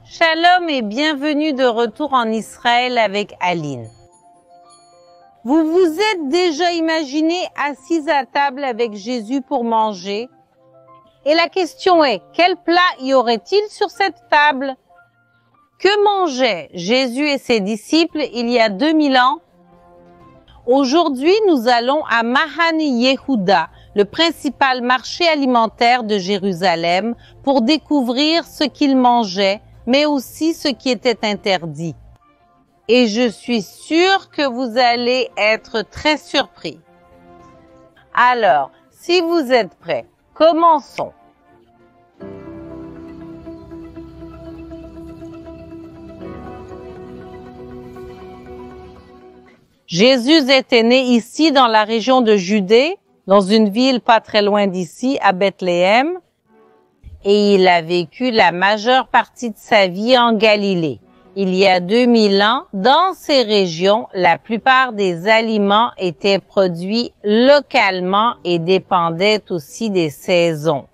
Shalom et bienvenue de retour en Israël avec Aline. Vous vous êtes déjà imaginé assise à table avec Jésus pour manger? Et la question est, quel plat y aurait-il sur cette table? Que mangeaient Jésus et ses disciples il y a 2000 ans? Aujourd'hui, nous allons à Mahane Yehuda, le principal marché alimentaire de Jérusalem, pour découvrir ce qu'ils mangeaient, mais aussi ce qui était interdit. Et je suis sûre que vous allez être très surpris. Alors, si vous êtes prêts, commençons. Jésus était né ici dans la région de Judée, dans une ville pas très loin d'ici, à Bethléem, et il a vécu la majeure partie de sa vie en Galilée. Il y a 2000 ans, dans ces régions, la plupart des aliments étaient produits localement et dépendaient aussi des saisons.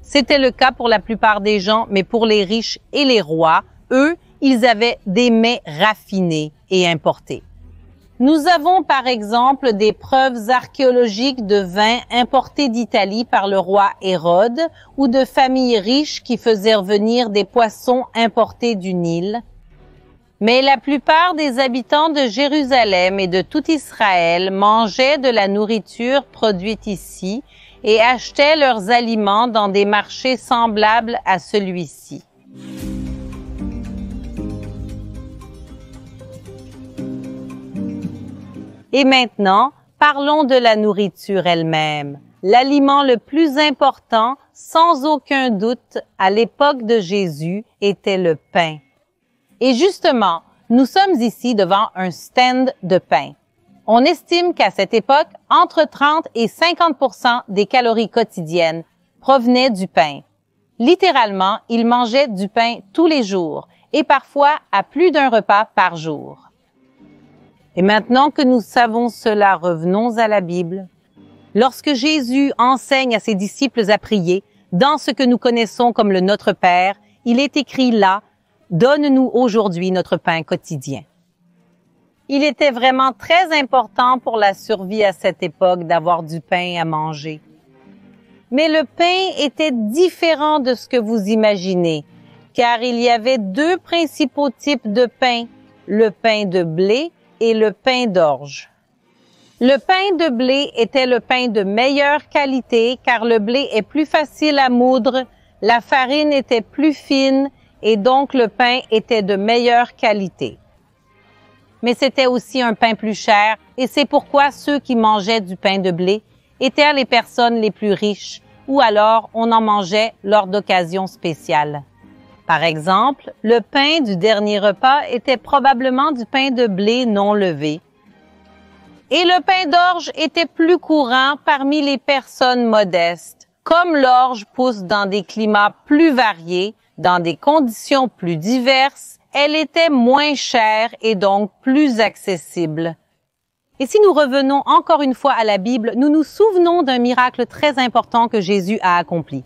C'était le cas pour la plupart des gens, mais pour les riches et les rois, eux, ils avaient des mets raffinés et importés. Nous avons par exemple des preuves archéologiques de vins importés d'Italie par le roi Hérode ou de familles riches qui faisaient revenir des poissons importés du Nil. Mais la plupart des habitants de Jérusalem et de tout Israël mangeaient de la nourriture produite ici et achetaient leurs aliments dans des marchés semblables à celui-ci. Et maintenant, parlons de la nourriture elle-même. L'aliment le plus important, sans aucun doute, à l'époque de Jésus, était le pain. Et justement, nous sommes ici devant un stand de pain. On estime qu'à cette époque, entre 30 et 50% des calories quotidiennes provenaient du pain. Littéralement, ils mangeaient du pain tous les jours et parfois à plus d'un repas par jour. Et maintenant que nous savons cela, revenons à la Bible. Lorsque Jésus enseigne à ses disciples à prier, dans ce que nous connaissons comme le Notre Père, il est écrit là, « Donne-nous aujourd'hui notre pain quotidien ». Il était vraiment très important pour la survie à cette époque d'avoir du pain à manger. Mais le pain était différent de ce que vous imaginez, car il y avait deux principaux types de pain, le pain de blé et le pain d'orge. Le pain de blé était le pain de meilleure qualité car le blé est plus facile à moudre, la farine était plus fine et donc le pain était de meilleure qualité. Mais c'était aussi un pain plus cher et c'est pourquoi ceux qui mangeaient du pain de blé étaient les personnes les plus riches ou alors on en mangeait lors d'occasions spéciales. Par exemple, le pain du dernier repas était probablement du pain de blé non levé. Et le pain d'orge était plus courant parmi les personnes modestes. Comme l'orge pousse dans des climats plus variés, dans des conditions plus diverses, elle était moins chère et donc plus accessible. Et si nous revenons encore une fois à la Bible, nous nous souvenons d'un miracle très important que Jésus a accompli.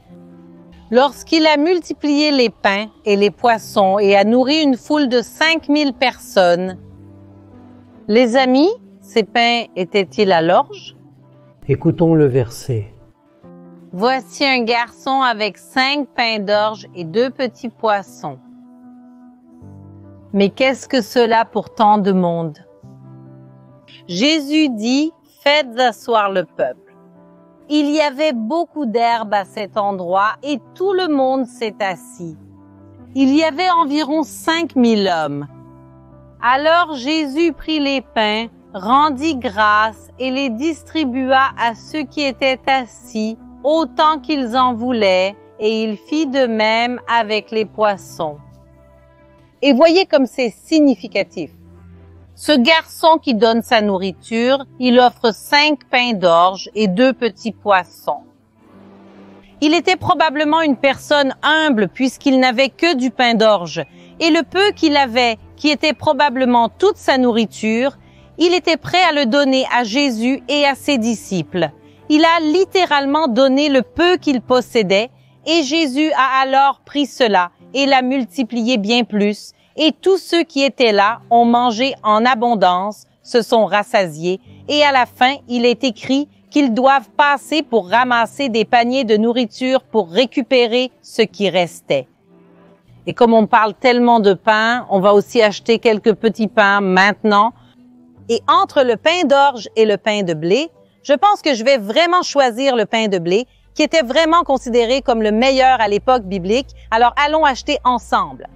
Lorsqu'il a multiplié les pains et les poissons et a nourri une foule de 5000 personnes, les amis, ces pains étaient-ils à l'orge? Écoutons le verset. Voici un garçon avec 5 pains d'orge et 2 petits poissons. Mais qu'est-ce que cela pour tant de monde? Jésus dit, faites asseoir le peuple. Il y avait beaucoup d'herbe à cet endroit et tout le monde s'est assis. Il y avait environ 5000 hommes. Alors Jésus prit les pains, rendit grâce et les distribua à ceux qui étaient assis, autant qu'ils en voulaient, et il fit de même avec les poissons. Et voyez comme c'est significatif. Ce garçon qui donne sa nourriture, il offre 5 pains d'orge et 2 petits poissons. Il était probablement une personne humble puisqu'il n'avait que du pain d'orge. Et le peu qu'il avait, qui était probablement toute sa nourriture, il était prêt à le donner à Jésus et à ses disciples. Il a littéralement donné le peu qu'il possédait et Jésus a alors pris cela et l'a multiplié bien plus, et tous ceux qui étaient là ont mangé en abondance, se sont rassasiés, et à la fin, il est écrit qu'ils doivent passer pour ramasser des paniers de nourriture pour récupérer ce qui restait. Et comme on parle tellement de pain, on va aussi acheter quelques petits pains maintenant. Et entre le pain d'orge et le pain de blé, je pense que je vais vraiment choisir le pain de blé, qui était vraiment considéré comme le meilleur à l'époque biblique. Alors allons acheter ensemble.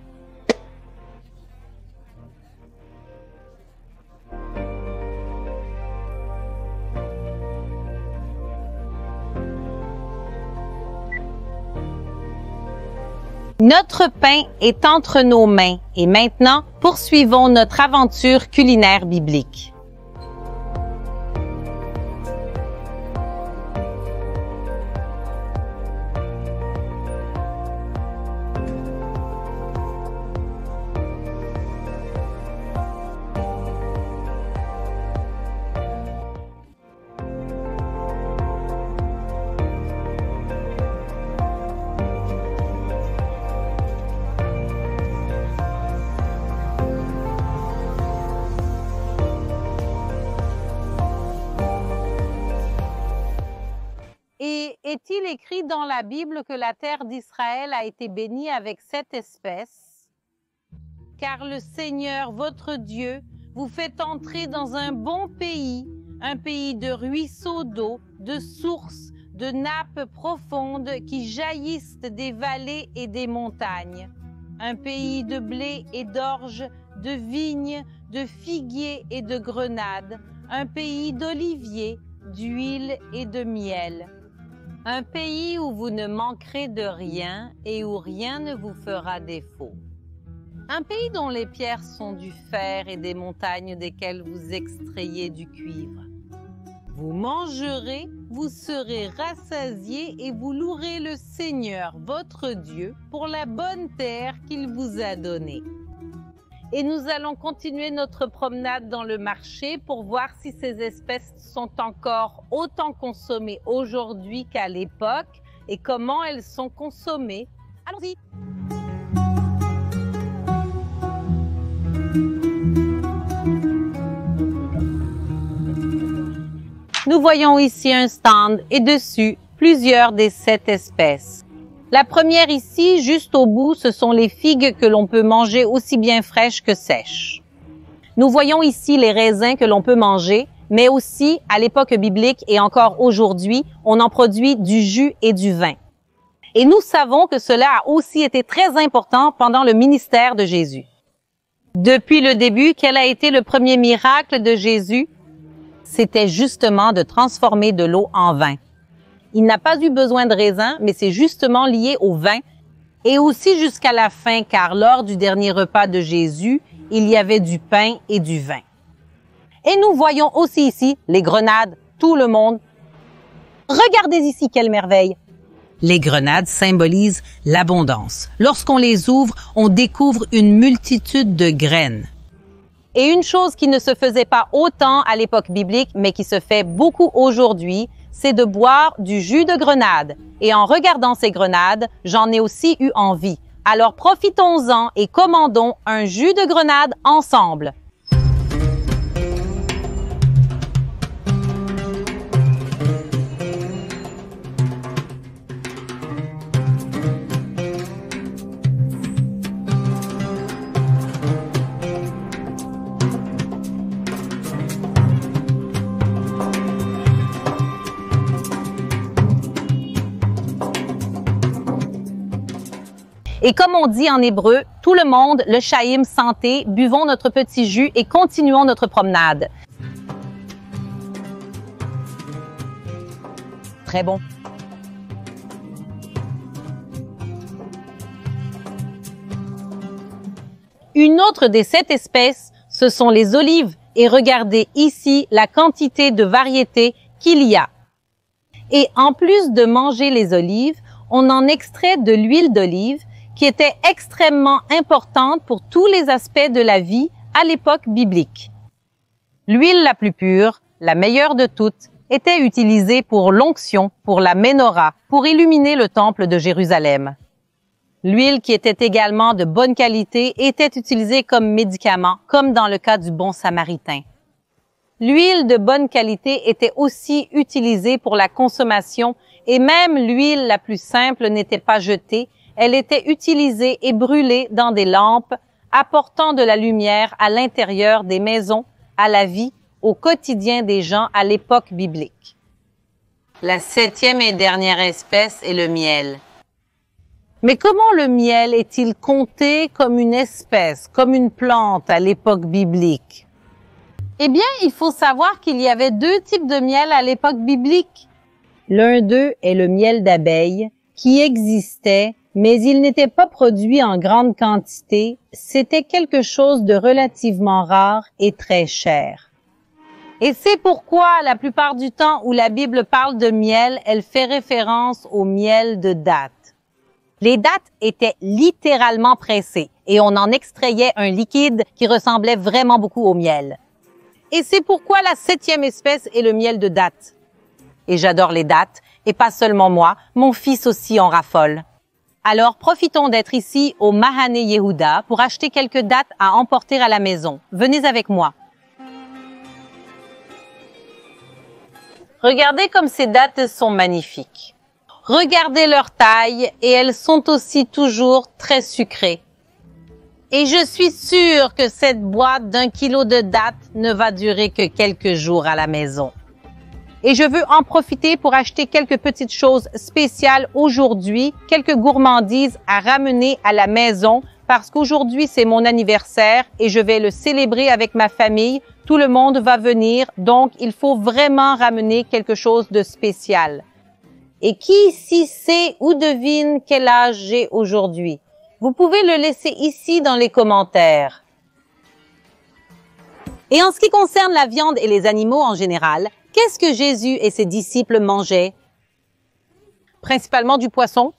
Notre pain est entre nos mains et maintenant, poursuivons notre aventure culinaire biblique. Et est-il écrit dans la Bible que la terre d'Israël a été bénie avec 7 espèces? Car le Seigneur, votre Dieu, vous fait entrer dans un bon pays, un pays de ruisseaux d'eau, de sources, de nappes profondes qui jaillissent des vallées et des montagnes, un pays de blé et d'orge, de vignes, de figuiers et de grenades, un pays d'oliviers, d'huile et de miel. Un pays où vous ne manquerez de rien et où rien ne vous fera défaut. Un pays dont les pierres sont du fer et des montagnes desquelles vous extrayez du cuivre. Vous mangerez, vous serez rassasiés et vous louerez le Seigneur, votre Dieu, pour la bonne terre qu'il vous a donnée. Et nous allons continuer notre promenade dans le marché pour voir si ces espèces sont encore autant consommées aujourd'hui qu'à l'époque et comment elles sont consommées. Allons-y! Nous voyons ici un stand et dessus plusieurs des 7 espèces. La première ici, juste au bout, ce sont les figues que l'on peut manger aussi bien fraîches que sèches. Nous voyons ici les raisins que l'on peut manger, mais aussi, à l'époque biblique et encore aujourd'hui, on en produit du jus et du vin. Et nous savons que cela a aussi été très important pendant le ministère de Jésus. Depuis le début, quel a été le premier miracle de Jésus? C'était justement de transformer de l'eau en vin. Il n'a pas eu besoin de raisins, mais c'est justement lié au vin et aussi jusqu'à la fin, car lors du dernier repas de Jésus, il y avait du pain et du vin. Et nous voyons aussi ici les grenades, tout le monde. Regardez ici quelle merveille! Les grenades symbolisent l'abondance. Lorsqu'on les ouvre, on découvre une multitude de graines. Et une chose qui ne se faisait pas autant à l'époque biblique, mais qui se fait beaucoup aujourd'hui, c'est de boire du jus de grenade. Et en regardant ces grenades, j'en ai aussi eu envie. Alors profitons-en et commandons un jus de grenade ensemble. Et comme on dit en hébreu, tout le monde, le Chaim, santé, buvons notre petit jus et continuons notre promenade. Très bon. Une autre des 7 espèces, ce sont les olives. Et regardez ici la quantité de variétés qu'il y a. Et en plus de manger les olives, on en extrait de l'huile d'olive qui était extrêmement importante pour tous les aspects de la vie à l'époque biblique. L'huile la plus pure, la meilleure de toutes, était utilisée pour l'onction, pour la menorah, pour illuminer le temple de Jérusalem. L'huile, qui était également de bonne qualité, était utilisée comme médicament, comme dans le cas du bon samaritain. L'huile de bonne qualité était aussi utilisée pour la consommation et même l'huile la plus simple n'était pas jetée, elle était utilisée et brûlée dans des lampes, apportant de la lumière à l'intérieur des maisons, à la vie, au quotidien des gens à l'époque biblique. La 7e et dernière espèce est le miel. Mais comment le miel est-il compté comme une espèce, comme une plante à l'époque biblique? Eh bien, il faut savoir qu'il y avait 2 types de miel à l'époque biblique. L'un d'eux est le miel d'abeille, qui existait, mais il n'était pas produit en grande quantité, c'était quelque chose de relativement rare et très cher. Et c'est pourquoi, la plupart du temps où la Bible parle de miel, elle fait référence au miel de date. Les dattes étaient littéralement pressées et on en extrayait un liquide qui ressemblait vraiment beaucoup au miel. Et c'est pourquoi la 7e espèce est le miel de date. Et j'adore les dattes, et pas seulement moi, mon fils aussi en raffole. Alors profitons d'être ici au Mahane Yehuda pour acheter quelques dattes à emporter à la maison. Venez avec moi. Regardez comme ces dattes sont magnifiques. Regardez leur taille et elles sont aussi toujours très sucrées. Et je suis sûre que cette boîte d'1 kilo de dattes ne va durer que quelques jours à la maison. Et je veux en profiter pour acheter quelques petites choses spéciales aujourd'hui, quelques gourmandises à ramener à la maison parce qu'aujourd'hui c'est mon anniversaire et je vais le célébrer avec ma famille. Tout le monde va venir, donc il faut vraiment ramener quelque chose de spécial. Et qui ici sait ou devine quel âge j'ai aujourd'hui? Vous pouvez le laisser ici dans les commentaires. Et en ce qui concerne la viande et les animaux en général, qu'est-ce que Jésus et ses disciples mangeaient? Principalement du poisson.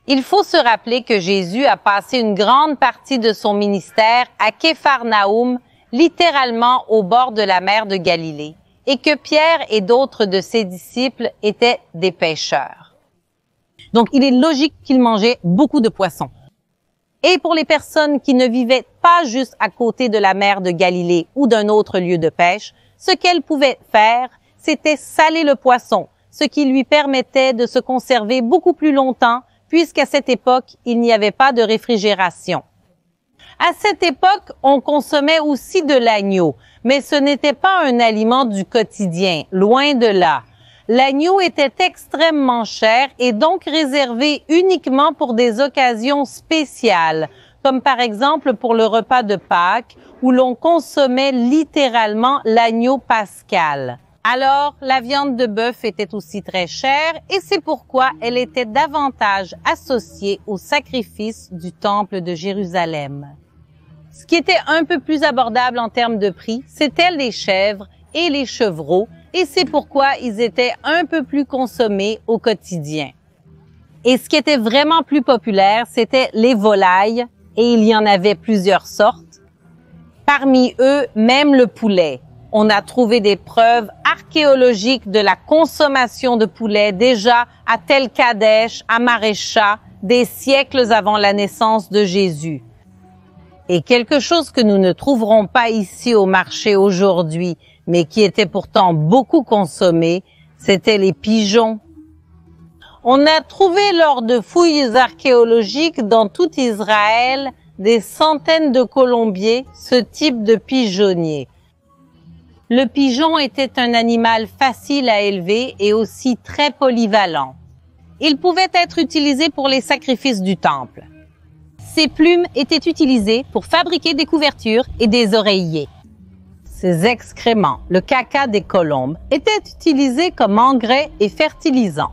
Il faut se rappeler que Jésus a passé une grande partie de son ministère à Képharnaüm, littéralement au bord de la mer de Galilée, et que Pierre et d'autres de ses disciples étaient des pêcheurs. Donc, il est logique qu'ils mangeaient beaucoup de poissons. Et pour les personnes qui ne vivaient pas juste à côté de la mer de Galilée ou d'un autre lieu de pêche, ce qu'elles pouvaient faire, c'était saler le poisson, ce qui lui permettait de se conserver beaucoup plus longtemps, puisqu'à cette époque, il n'y avait pas de réfrigération. À cette époque, on consommait aussi de l'agneau, mais ce n'était pas un aliment du quotidien, loin de là. L'agneau était extrêmement cher et donc réservé uniquement pour des occasions spéciales, comme par exemple pour le repas de Pâques, où l'on consommait littéralement l'agneau pascal. Alors, la viande de bœuf était aussi très chère et c'est pourquoi elle était davantage associée au sacrifice du temple de Jérusalem. Ce qui était un peu plus abordable en termes de prix, c'était les chèvres et les chevreaux, et c'est pourquoi ils étaient un peu plus consommés au quotidien. Et ce qui était vraiment plus populaire, c'était les volailles, et il y en avait plusieurs sortes. Parmi eux, même le poulet. On a trouvé des preuves archéologiques de la consommation de poulet déjà à Tel Kadesh, à Marécha, des siècles avant la naissance de Jésus. Et quelque chose que nous ne trouverons pas ici au marché aujourd'hui, mais qui était pourtant beaucoup consommé, c'était les pigeons. On a trouvé lors de fouilles archéologiques dans tout Israël des centaines de colombiers, ce type de pigeonnier. Le pigeon était un animal facile à élever et aussi très polyvalent. Il pouvait être utilisé pour les sacrifices du temple. Ses plumes étaient utilisées pour fabriquer des couvertures et des oreillers. Ses excréments, le caca des colombes, étaient utilisés comme engrais et fertilisants.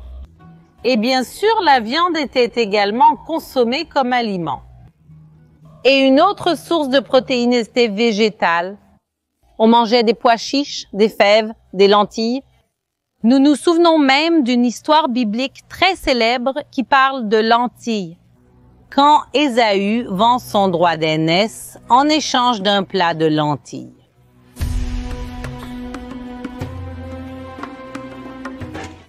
Et bien sûr, la viande était également consommée comme aliment. Et une autre source de protéines était végétale. On mangeait des pois chiches, des fèves, des lentilles. Nous nous souvenons même d'une histoire biblique très célèbre qui parle de lentilles. Quand Ésaü vend son droit d'aînesse en échange d'un plat de lentilles.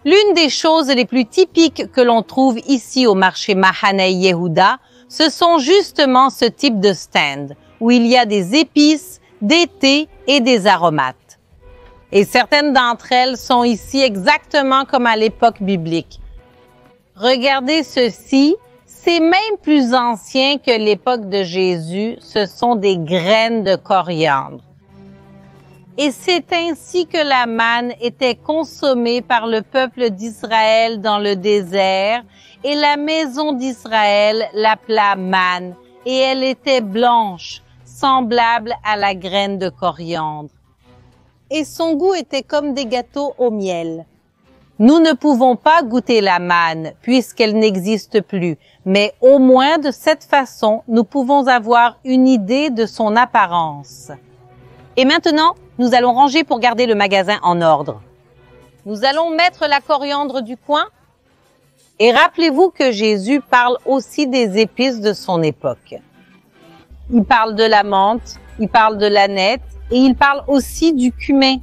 L'une des choses les plus typiques que l'on trouve ici au marché Mahane Yehuda Ce sont justement ce type de stand où il y a des épices, des thés et des aromates. Et certaines d'entre elles sont ici exactement comme à l'époque biblique. Regardez ceci, c'est même plus ancien que l'époque de Jésus, ce sont des graines de coriandre. Et c'est ainsi que la manne était consommée par le peuple d'Israël dans le désert, et la maison d'Israël l'appela manne, et elle était blanche, semblable à la graine de coriandre. Et son goût était comme des gâteaux au miel. Nous ne pouvons pas goûter la manne, puisqu'elle n'existe plus, mais au moins de cette façon, nous pouvons avoir une idée de son apparence. Et maintenant, nous allons ranger pour garder le magasin en ordre. Nous allons mettre la coriandre du coin. Et rappelez-vous que Jésus parle aussi des épices de son époque. Il parle de la menthe, il parle de l'aneth et il parle aussi du cumin.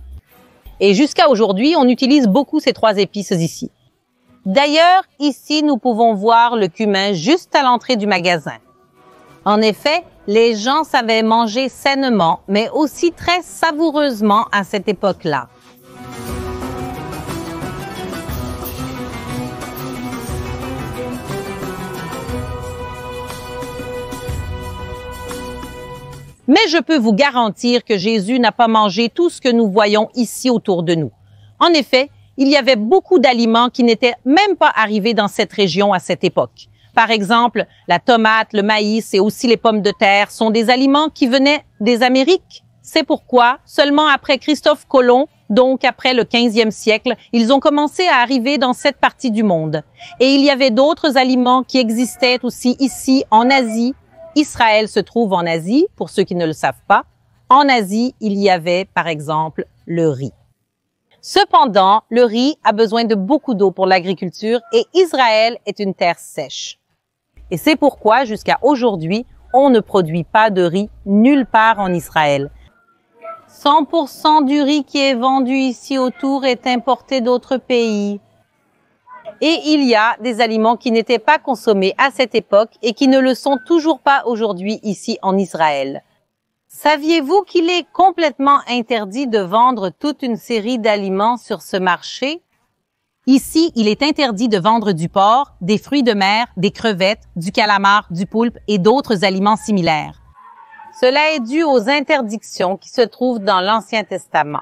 Et jusqu'à aujourd'hui, on utilise beaucoup ces trois épices ici. D'ailleurs, ici, nous pouvons voir le cumin juste à l'entrée du magasin. En effet, les gens savaient manger sainement, mais aussi très savoureusement à cette époque-là. Mais je peux vous garantir que Jésus n'a pas mangé tout ce que nous voyons ici autour de nous. En effet, il y avait beaucoup d'aliments qui n'étaient même pas arrivés dans cette région à cette époque. Par exemple, la tomate, le maïs et aussi les pommes de terre sont des aliments qui venaient des Amériques. C'est pourquoi, seulement après Christophe Colomb, donc après le 15e siècle, ils ont commencé à arriver dans cette partie du monde. Et il y avait d'autres aliments qui existaient aussi ici en Asie. Israël se trouve en Asie, pour ceux qui ne le savent pas. En Asie, il y avait, par exemple, le riz. Cependant, le riz a besoin de beaucoup d'eau pour l'agriculture et Israël est une terre sèche. Et c'est pourquoi, jusqu'à aujourd'hui, on ne produit pas de riz nulle part en Israël. 100% du riz qui est vendu ici autour est importé d'autres pays. Et il y a des aliments qui n'étaient pas consommés à cette époque et qui ne le sont toujours pas aujourd'hui ici en Israël. Saviez-vous qu'il est complètement interdit de vendre toute une série d'aliments sur ce marché? Ici, il est interdit de vendre du porc, des fruits de mer, des crevettes, du calamar, du poulpe et d'autres aliments similaires. Cela est dû aux interdictions qui se trouvent dans l'Ancien Testament.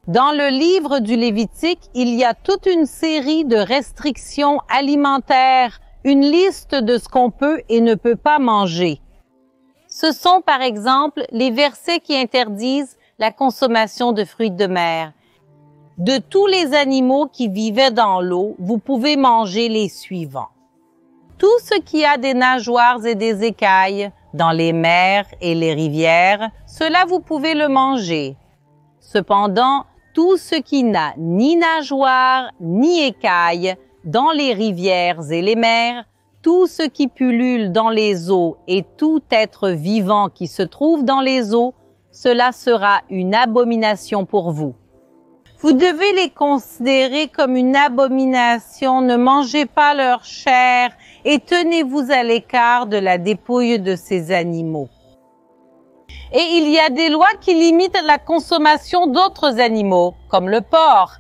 Dans le livre du Lévitique, il y a toute une série de restrictions alimentaires, une liste de ce qu'on peut et ne peut pas manger. Ce sont par exemple les versets qui interdisent la consommation de fruits de mer. De tous les animaux qui vivaient dans l'eau, vous pouvez manger les suivants. Tout ce qui a des nageoires et des écailles dans les mers et les rivières, cela vous pouvez le manger. Cependant, tout ce qui n'a ni nageoires ni écailles dans les rivières et les mers, tout ce qui pullule dans les eaux et tout être vivant qui se trouve dans les eaux, cela sera une abomination pour vous. Vous devez les considérer comme une abomination, ne mangez pas leur chair et tenez-vous à l'écart de la dépouille de ces animaux. Et il y a des lois qui limitent la consommation d'autres animaux, comme le porc.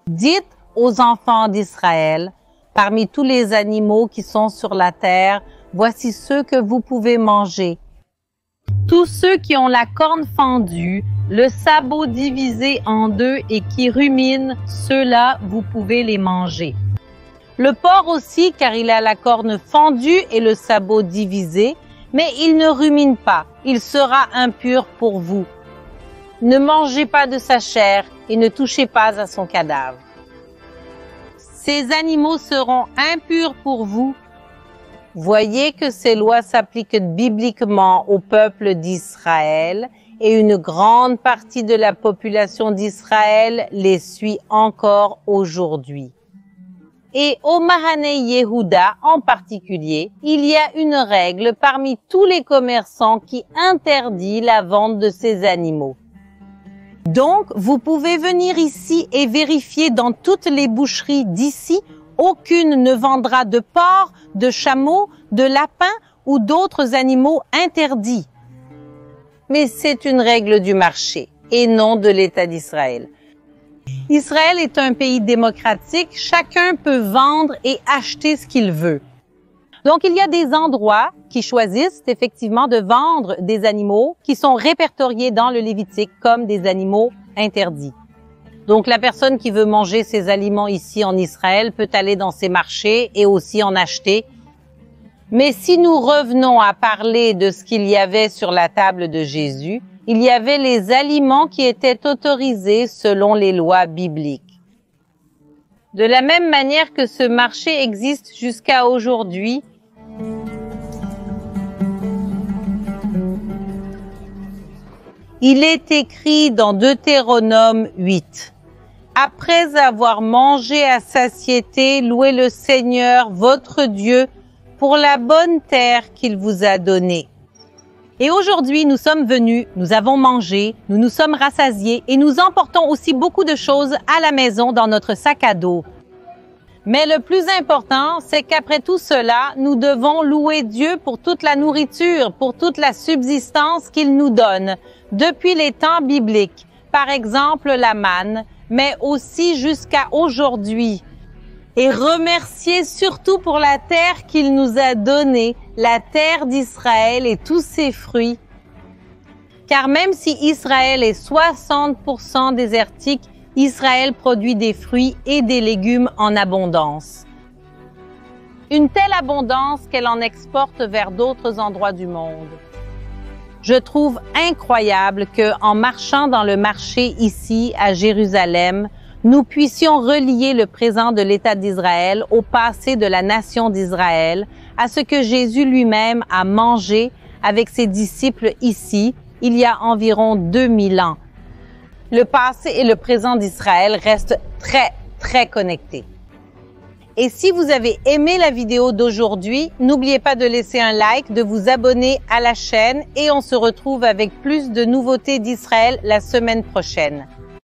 Dites aux enfants d'Israël, parmi tous les animaux qui sont sur la terre, voici ceux que vous pouvez manger. Tous ceux qui ont la corne fendue, le sabot divisé en deux et qui ruminent, ceux-là, vous pouvez les manger. Le porc aussi, car il a la corne fendue et le sabot divisé, mais il ne rumine pas, il sera impur pour vous. Ne mangez pas de sa chair et ne touchez pas à son cadavre. Ces animaux seront impurs pour vous. Voyez que ces lois s'appliquent bibliquement au peuple d'Israël et une grande partie de la population d'Israël les suit encore aujourd'hui. Et au Mahané Yehuda en particulier, il y a une règle parmi tous les commerçants qui interdit la vente de ces animaux. Donc, vous pouvez venir ici et vérifier dans toutes les boucheries d'ici Aucune ne vendra de porc, de chameau, de lapin ou d'autres animaux interdits. Mais c'est une règle du marché et non de l'État d'Israël. Israël est un pays démocratique, chacun peut vendre et acheter ce qu'il veut. Donc, il y a des endroits qui choisissent effectivement de vendre des animaux qui sont répertoriés dans le Lévitique comme des animaux interdits. Donc, la personne qui veut manger ces aliments ici en Israël peut aller dans ces marchés et aussi en acheter. Mais si nous revenons à parler de ce qu'il y avait sur la table de Jésus, il y avait les aliments qui étaient autorisés selon les lois bibliques. De la même manière que ce marché existe jusqu'à aujourd'hui, il est écrit dans Deutéronome 8. Après avoir mangé à satiété, louez le Seigneur, votre Dieu, pour la bonne terre qu'il vous a donnée. Et aujourd'hui, nous sommes venus, nous avons mangé, nous nous sommes rassasiés et nous emportons aussi beaucoup de choses à la maison dans notre sac à dos. Mais le plus important, c'est qu'après tout cela, nous devons louer Dieu pour toute la nourriture, pour toute la subsistance qu'il nous donne, depuis les temps bibliques, par exemple la manne, mais aussi jusqu'à aujourd'hui. Et remercier surtout pour la terre qu'il nous a donnée, la terre d'Israël et tous ses fruits. Car même si Israël est 60% désertique, Israël produit des fruits et des légumes en abondance. Une telle abondance qu'elle en exporte vers d'autres endroits du monde. Je trouve incroyable que, en marchant dans le marché ici à Jérusalem, nous puissions relier le présent de l'État d'Israël au passé de la nation d'Israël, à ce que Jésus lui-même a mangé avec ses disciples ici, il y a environ 2000 ans. Le passé et le présent d'Israël restent très connectés. Et si vous avez aimé la vidéo d'aujourd'hui, n'oubliez pas de laisser un like, de vous abonner à la chaîne et on se retrouve avec plus de nouveautés d'Israël la semaine prochaine.